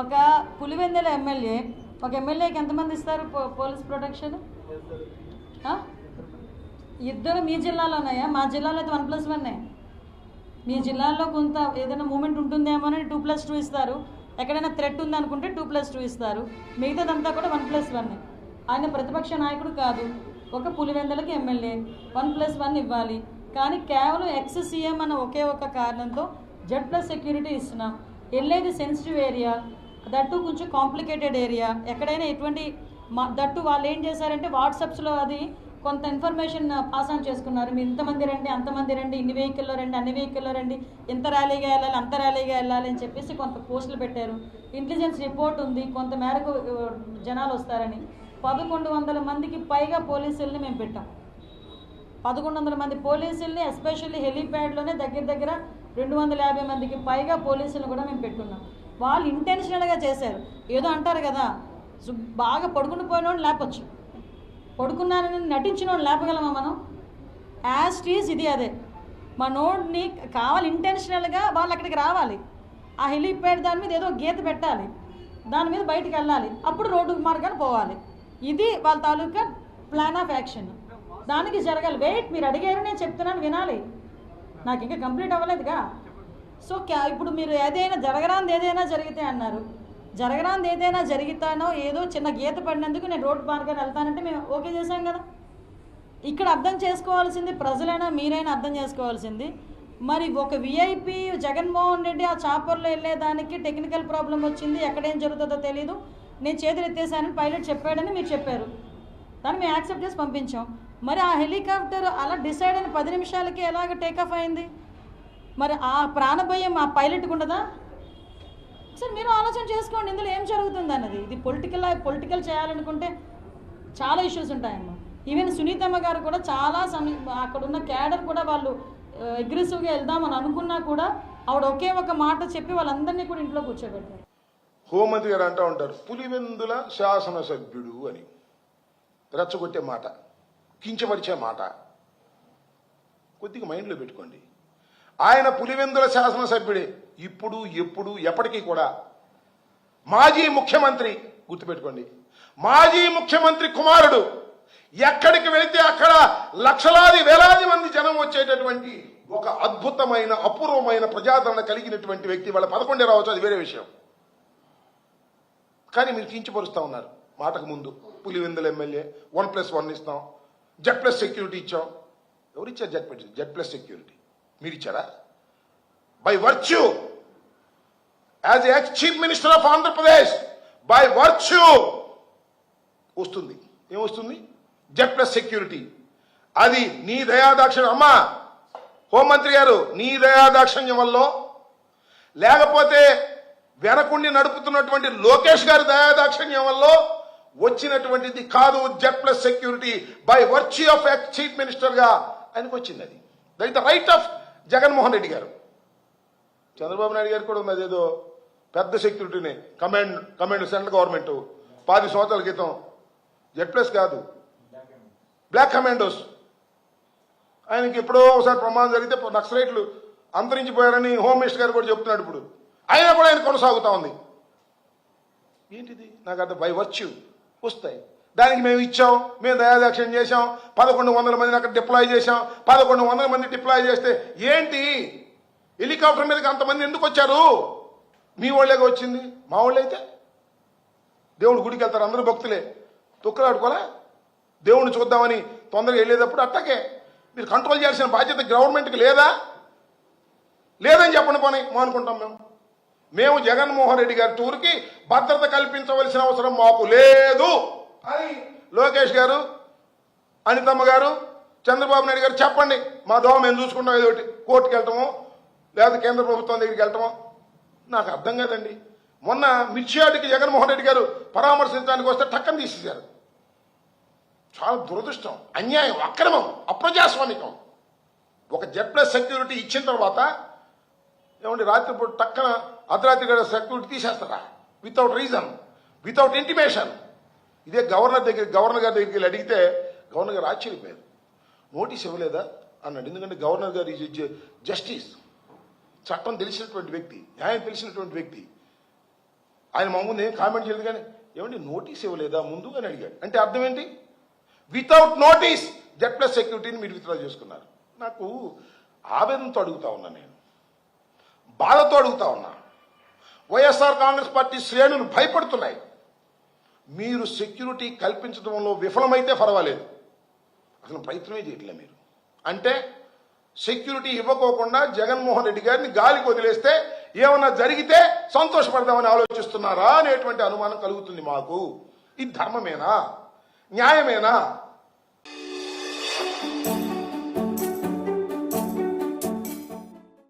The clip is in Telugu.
ఒక పులివెందుల ఎమ్మెల్యే ఒక ఎమ్మెల్యేకి ఎంతమంది ఇస్తారు పోలీస్ ప్రొటెక్షన్? ఇద్దరు మీ జిల్లాలో ఉన్నాయా? మా జిల్లాలో అయితే 1+1. మీ జిల్లాలో కొంత ఏదైనా మూమెంట్ ఉంటుందేమో అని 2+2 ఇస్తారు. ఎక్కడైనా థ్రెట్ ఉంది అనుకుంటే 2+2 ఇస్తారు. మిగతాదంతా కూడా 1+1. ఆయన ప్రతిపక్ష నాయకుడు కాదు, ఒక పులివెందులకి ఎమ్మెల్యే, 1+1 ఇవ్వాలి. కానీ కేవలం ఎక్స్ సీఎం అన్న ఒకే ఒక కారణంతో Z+ సెక్యూరిటీ ఇస్తున్నాం. వెళ్ళేది సెన్సిటివ్ ఏరియా, దట్టు కొంచెం కాంప్లికేటెడ్ ఏరియా. ఎక్కడైనా ఎటువంటి దట్టు వాళ్ళు ఏం చేశారంటే వాట్సాప్స్లో అది కొంత ఇన్ఫర్మేషన్ పాస్ ఆన్ చేసుకున్నారు. మీరు ఇంతమంది రండి, అంతమంది రండి, ఇన్ని వెహికల్లో రండి, అన్ని వెహికల్లో రండి, ఇంత ర్యాలీగా వెళ్ళాలి, అంత ర్యాలీగా వెళ్ళాలి అని చెప్పేసి కొంత పోస్టులు పెట్టారు. ఇంటెలిజెన్స్ రిపోర్ట్ ఉంది కొంత మేరకు జనాలు వస్తారని. 1100 మందికి పైగా పోలీసుల్ని మేము పెట్టాం. 1100 మంది పోలీసుల్ని, ఎస్పెషల్లీ హెలీప్యాడ్లోనే దగ్గర 250 మందికి పైగా పోలీసులను కూడా మేము పెట్టున్నాం. వాళ్ళు ఇంటెన్షనల్గా చేశారు. ఏదో అంటారు కదా, బాగా పడుకుని పోయినోడు లేపచ్చు, పడుకున్నానని నటించినోడు లేపగలమా మనం? యాజ్ టీజ్ ఇది అదే. మా నోడ్ని కావాలి ఇంటెన్షనల్గా వాళ్ళు అక్కడికి రావాలి. ఆ హెలీప్యాడ్ దాని మీద ఏదో గీత పెట్టాలి, దాని మీద బయటికి వెళ్ళాలి, అప్పుడు రోడ్డు మార్గాన్ని పోవాలి. ఇది వాళ్ళ తాలూకా ప్లాన్ ఆఫ్ యాక్షన్. దానికి జరగాలి. వెయిట్, మీరు అడిగారు, నేను చెప్తున్నాను, వినాలి. నాకు ఇంకా కంప్లీట్ అవ్వలేదుగా. సో ఇప్పుడు మీరు ఏదైనా జరిగితే అన్నారు. జరగరాంది ఏదైనా జరిగితానో ఏదో చిన్న గీత పడినందుకు నేను రోడ్డు మార్గాన్ని వెళ్తానంటే మేము ఓకే చేశాం కదా. ఇక్కడ అర్థం చేసుకోవాల్సింది ప్రజలైనా మీరైనా అర్థం చేసుకోవాల్సింది. మరి ఒక విఐపి జగన్మోహన్ రెడ్డి ఆ చాపర్లో వెళ్ళేదానికి టెక్నికల్ ప్రాబ్లం వచ్చింది, ఎక్కడేం జరుగుతుందో తెలీదు, నేను చేతులు ఎత్తేసానని పైలట్ చెప్పాడని మీరు చెప్పారు. దాన్ని మేము యాక్సెప్ట్ చేసి పంపించాం. మరి ఆ హెలికాప్టర్ అలా డిసైడ్ అయిన 10 నిమిషాలకి ఎలాగ టేకాఫ్ అయింది? మరి ఆ ప్రాణభయం ఆ పైలట్కి ఉండదా? సార్ మీరు ఆలోచన చేసుకోండి, ఇందులో ఏం జరుగుతుంది అన్నది. ఇది పొలిటికల్ చేయాలనుకుంటే చాలా ఇష్యూస్ ఉంటాయమ్మా. ఈవెన్ సునీతమ్మ గారు కూడా చాలా అక్కడ ఉన్న క్యాడర్ కూడా వాళ్ళు అగ్రెసివ్గా వెళ్దామని అనుకున్నా కూడా ఆవిడ ఒకే ఒక మాట చెప్పి వాళ్ళందరినీ కూడా ఇంట్లో కూర్చోబెట్టారు. హోంమంత్రి గారు అంటూ ఉంటారు పులివెందుల శాసనసభ్యుడు అని. రెచ్చగొట్టే మాట, కించపరిచే మాట కొద్దిగా మైండ్లో పెట్టుకోండి. ఆయన పులివెందుల శాసనసభ్యుడే, ఇప్పుడు ఎప్పుడు ఎప్పటికీ కూడా. మాజీ ముఖ్యమంత్రి, గుర్తుపెట్టుకోండి, మాజీ ముఖ్యమంత్రి కుమారుడు. ఎక్కడికి వెళితే అక్కడ లక్షలాది వేలాది మంది జనం వచ్చేటటువంటి ఒక అద్భుతమైన అపూర్వమైన ప్రజాదరణ కలిగినటువంటి వ్యక్తి. వాళ్ళ 11 రావచ్చు, అది వేరే విషయం. కానీ మీరు కించపరుస్తూ ఉన్నారు. మాటకు ముందు పులివెందుల ఎమ్మెల్యే 1+1 ఇస్తాం, Z+ సెక్యూరిటీ ఇచ్చాం. ఎవరిచ్చారు Z+ సెక్యూరిటీ? మీరు ఇచ్చారా? By virtue as ex chief minister of Andhra Pradesh, by virtue వస్తుంది. ఏమొస్తుంది? Z+ security. అది నీ దయాదాక్షిణ్యం అమ్మా హోంమంత్రి గారు, నీ దయాదాక్షిణ్యం వల్ల, లేకపోతే వెనకుండి నడుపుతున్నటువంటి లోకేష్ గారి దయాదాక్షిణ్యం వల్ల వచ్చినటువంటిది కాదు. Z+ security by virtue of ex chief minister గా ఆయనకు వచ్చింది. అది that is the right of Jaganmohan Reddy గారు. చంద్రబాబు నాయుడు గారు కూడా ఉన్నది ఏదో పెద్ద సెక్యూరిటీని, కమాండ్ సెంట్రల్ గవర్నమెంట్ 10 సంవత్సరాల క్రితం. Z+ కాదు, బ్లాక్ కమాండోస్. ఆయనకి ఎప్పుడో ఒకసారి ప్రమాదం జరిగితే నక్సలైట్లు అంతరించిపోయారని హోమ్ మినిస్టర్ గారు కూడా చెప్తున్నాడు. ఇప్పుడు అయినా కూడా ఆయన కొనసాగుతా ఉంది. ఏంటిది? నాకు అర్థం. బై వర్చ్యూ వస్తాయి. దానికి మేము ఇచ్చాం, మేము దయాదాక్షిణ్యం చేశాం, 1100 మందిని అక్కడ డిప్లాయ్ చేశాం. 1100 మంది డిప్లాయ్ చేస్తే ఏంటి? హెలికాప్టర్ మీదకి అంతమంది ఎందుకు వచ్చారు? మీ వాళ్ళేగా వచ్చింది. మా వాళ్ళు అయితే దేవుడు గుడికి వెళ్తారు, అందరూ భక్తులే, తొక్కులాడుకోలే. దేవుడిని చూద్దామని తొందరగా వెళ్ళేటప్పుడు అట్టకే మీరు కంట్రోల్ చేయాల్సిన బాధ్యత గవర్నమెంట్కి లేదా? లేదని చెప్పండి. పోనీ అనుకుంటాం మేము జగన్మోహన్ రెడ్డి గారి టూర్కి భద్రత కల్పించవలసిన అవసరం మాకు లేదు అని లోకేష్ గారు, అనితమ్మ గారు, చంద్రబాబు నాయుడు గారు చెప్పండి. మా దోమ మేము చూసుకుంటాం. ఏదో ఒకటి కోర్టుకి వెళ్ళటమో లేదా కేంద్ర ప్రభుత్వం దగ్గరికి వెళ్ళటమో నాకు అర్థం కాదండి. మొన్న మిర్చియాడికి జగన్మోహన్ రెడ్డి గారు పరామర్శించడానికి వస్తే టక్కని తీసేశారు. చాలా దురదృష్టం, అన్యాయం, అక్రమం, అప్రజాస్వామికం. ఒక Z+ సెక్యూరిటీ ఇచ్చిన తర్వాత ఏమంటే రాత్రిపూట టక్కన అర్ధరాత్రి గడ సెక్యూరిటీ తీసేస్తారా? Without reason, without intimation. ఇదే గవర్నర్ గారి దగ్గరికి వెళ్ళి అడిగితే గవర్నర్ గారు ఆశ్చర్యపోయారు. నోటీస్ ఇవ్వలేదా అన్నాడు. ఎందుకంటే గవర్నర్ గారు ఈజ్ జస్టిస్, చట్టం తెలిసినటువంటి వ్యక్తి, న్యాయం తెలిసినటువంటి వ్యక్తి. ఆయన మా ముందు ఏం కామెంట్ చేయలేదు కానీ ఏమండి నోటీస్ ఇవ్వలేదా ముందు అని అడిగాడు. అంటే అర్థం ఏంటి? వితౌట్ నోటీస్ జెడ్ ప్లస్ సెక్యూరిటీని మీరు విత్డ్రా చేసుకున్నారు. నాకు ఆవేదనతో అడుగుతా ఉన్నా, నేను బాధతో అడుగుతా ఉన్నా. వైఎస్ఆర్ కాంగ్రెస్ పార్టీ శ్రేణులు భయపడుతున్నాయి. మీరు సెక్యూరిటీ కల్పించడంలో విఫలమైతే పర్వాలేదు, అసలు ప్రయత్నమే చేయట్లే మీరు. అంటే సెక్యూరిటీ ఇవ్వకోకుండా జగన్మోహన్ రెడ్డి గారిని గాలికి వదిలేస్తే ఏమన్నా జరిగితే సంతోషపడదామని ఆలోచిస్తున్నారా అనేటువంటి అనుమానం కలుగుతుంది మాకు. ఇది ధర్మమేనా? న్యాయమేనా?